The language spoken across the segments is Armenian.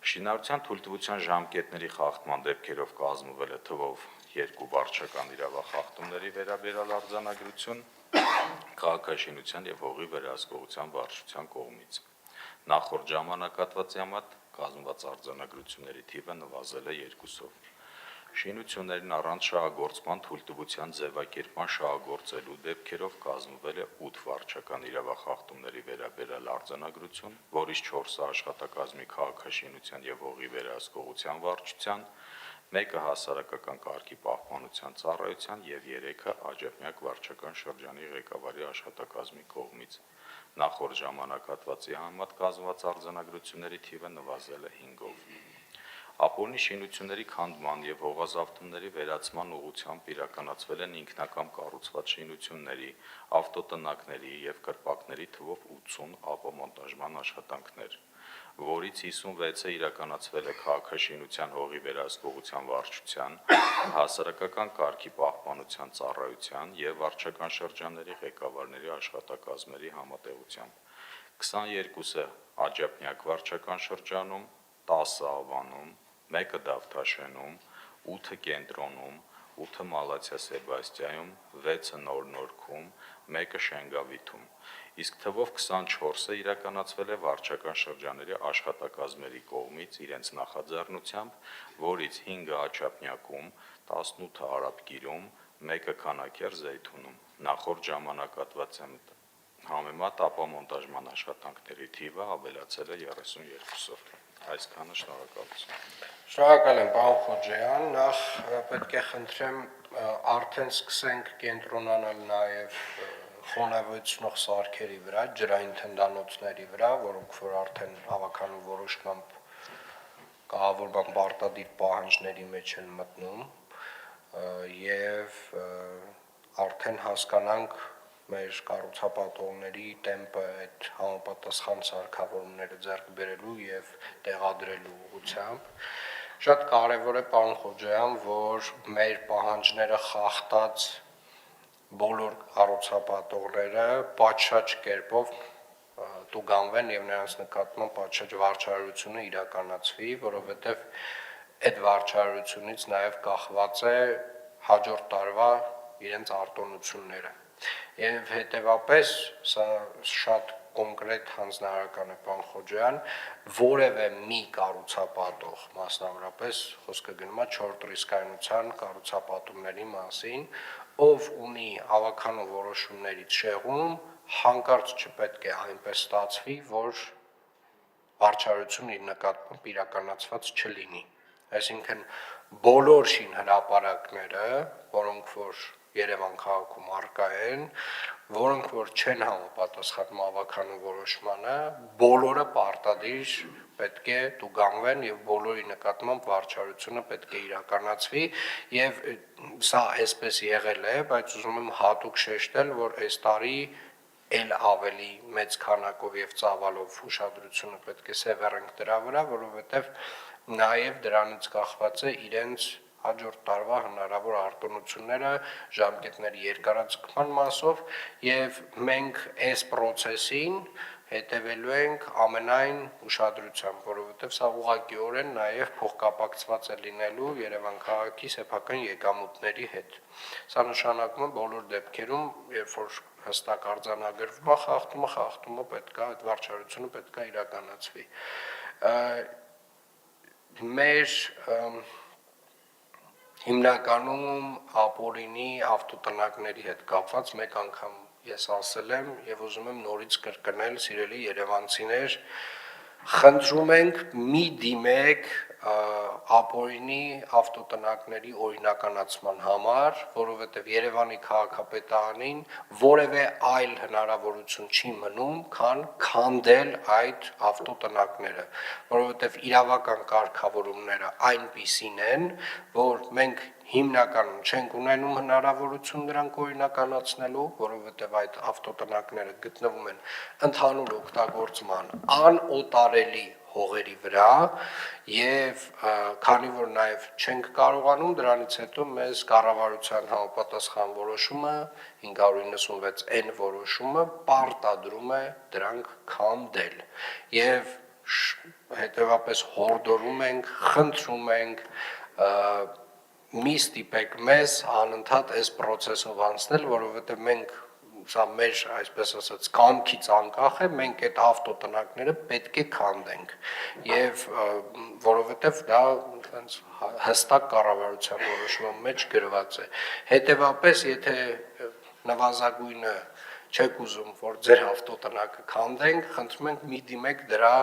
Շինարարության թույլտվության ժամկետների խախտման դեպքերով կազմվել է թվով 2 վարչական իրավախախտումների վերաբերյալ արձանագրություն քաղաքաշինության և հողի վերահսկողության վարչության կողմից։ Նախորդ ժամանակահատվածի համեմատ կազմված արձանագրությունների թիվը նվազել է 2-ով։ Շինություններին առանց շահագործման թույլտվության ձևակերպման շահագործելու դեպքերով կազմվել է 8 վարչական իրավախախտումների վերաբերյալ արձանագրություն, որից 4-ը աշխատակազմի քաղաքաշինության և հողի վերահսկողության վարչության, 1-ը հասարակական կարգի պահպանության ծառայության և 3-ը Աջափնյակ վարչական շրջանի ղեկավարի աշխատակազմի կողմից։ Նախորդ ժամանակահատվածի համեմատ կազմված արձանագրությունների թիվը նվազել է 5-ով։ Ապօրինի շինությունների քանդման և հողազավթումների վերացման ուղղությամբ իրականացվել են ինքնակամ կառուցված շինությունների, ավտոտնակների և կրպակների թվով 80 ապամոնտաժման աշխատանքներ, որից 56-ը իրականացվել է քաղաքաշինության հողի վերահսկողության վարչության, հասարակական կարգի պահպանության ծառայության և վարչական շրջանների ղեկավարների աշխատակազմերի համատեղությամբ, 22-ը Աջափնյակ վարչական շրջանում, 10-ը Ավանում, 1-ը Դավթաշենում, 8-ը Կենտրոնում, 8-ը Մալաթիա Սեբաստիայում, 6-ը Նոր Նորքում, 1-ը Շենգավիթում, իսկ թվով 24-ը իրականացվել է վարչական շրջանների աշխատակազմերի կողմից իրենց նախաձեռնությամբ, որից 5-ը Աջափնյակում, 18-ը Արաբկիրում, 1-ը Քանաքեռ Զեյթունում։ Նախորդ ժամանակահատվածի համեմատ ապամոնտաժման աշխատանքների թիվը ավելացել է 32-ով։ Այսքանը, շնորհակալություն։ Շնորհակալ եմ, պարոն Խոջայան, նախ պետք է խնդրեմ արդեն սկսենք կենտրոնանալ նաև խոնավեցնող սարքերի վրա, ջրային թնդանոթների վրա, որոնք որ արդեն հավաքանու որոշմամբ կահավորման պարտադիր պահանջների մեջ են մտնում և արդեն հասկանանք մեր կառուցապատողների տեմպը այդ համապատասխան սարքավորումները ձեռք բերելու և տեղադրելու ուղղությամբ։ Շատ կարևոր է, պարոն Խոջայան, որ մեր պահանջները խախտած բոլոր կառուցապատողները պատշաճ կերպով տուգանվեն և նրանց նկատմամբ պատշաճ վարչարությունը իրականացվի, որովհետև այդ վարչարությունից նաև կախված է հաջորդ տարվա իրենց արտոնությունները։ Եվ հետևապես սա շատ կոնկրետ հանձնարարական է, պարոն Խոջայան, որևէ մի կառուցապատող, մասնավորապես խոսքը գնում է չորրորդ ռիսկայնության կառուցապատումների մասին, ով ունի հավաքանու որոշումներից շեղում, հանկարծ չպետք է այնպես ստացվի, որ վարչարություն իր նկատմամբ իրականացված չլինի։ Այսինքն բոլոր շինհրապարակները, որոնք որ Երևան քաղաքում առկա են, որոնք որ չեն համապատասխանում հավաքանու որոշմանը, բոլորը պարտադիր պետք է տուգանվեն և բոլորի նկատմամբ վարչարությունը պետք է իրականացվի և սա այսպես եղել է, բայց ուզում եմ հատուկ շեշտել, որ այս տարի էլ ավելի մեծ քանակով և ծավալով ուշադրությունը պետք է սևեռենք դրա վրա, որովհետև նաև դրանից կախված է իրենց հաջորդ տարվա հնարավոր արտոնությունները ժամկետների երկարաձգման մասով և մենք այս պրոցեսին հետևելու ենք ամենայն ուշադրությամբ, որովհետև սա ուղղակիորեն նաև փոխկապակցված է լինելու Երևան քաղաքի սեփական եկամուտների հետ։ Սա նշանակում է բոլոր դեպքերում, երբ որ հստակ արձանագրվում է խախտումը պետք է այդ վարչարությունը պետք է իրականացվի։ Մեր հիմնականում ապօրինի ավտոտնակների հետ կապված մեկ անգամ ես ասել եմ և ուզում եմ նորից կրկնել, սիրելի երևանցիներ, խնդրում ենք մի դիմեք ապօրինի ավտոտնակների օրինականացման համար, որովհետև Երևանի քաղաքապետարանին որևէ այլ հնարավորություն չի մնում, քան քանդել այդ ավտոտնակները, որովհետև իրավական կարգավորումները այնպիսին են, որ մենք հիմնականում չենք ունենում հնարավորություն դրանք օրինականացնելու, որովհետև այդ ավտոտնակները գտնվում են ընդհանուր օգտագործման անօտարելի հողերի վրա և քանի որ նաև չենք կարողանում, դրանից հետո մեզ կառավարության համապատասխան որոշումը 596N որոշումը պարտադրում է դրանք քանդել և հետևապես հորդորում ենք, խնդրում ենք մի ստիպեք մեզ անընդհատ այս process-ով անցնել, որովհետև մենք սա մեր, այսպես ասած, կամքից անկախ է, մենք այդ ավտոտնակները պետք է քանդենք եւ որովհետեւ դա այնց հստակ կառավարության որոշման մեջ գրված է։ Հետևապես, եթե նվազագույնը չեք ուզում, որ ձեր ավտոտնակը քանդենք, խնդրում ենք մի դիմեք դրա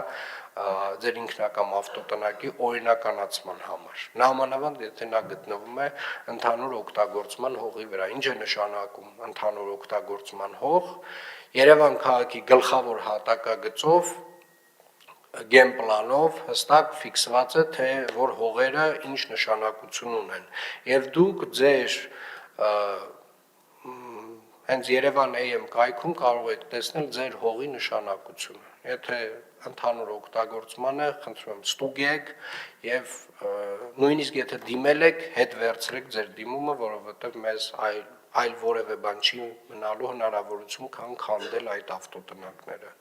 ձեր ինքնական ավտոտնակի օրինականացման համար։ Նամանավանդ եթե նա գտնվում է ընդհանուր օգտագործման հողի վրա, ինչ է նշանակում ընդհանուր օգտագործման հող, Երևան քաղաքի գլխավոր հատակագծով գենպլանով հստակ ֆիքսված է, թե որ հողերը ինչ նշանակություն ունեն, եւ դուք ձեր հենց Երևան AM կայքում կարող եք տեսնել ձեր հողի նշանակությունը։ Եթե ընդհանուր օգտագործման է, խնդրում եմ ստուգեք եւ նույնիսկ եթե դիմել եք, հետ վերցրեք ձեր դիմումը, որովհետեւ մեզ այլ որևէ բան չի մնալու հնարավորություն, քան քանդել այդ ավտոտնակները։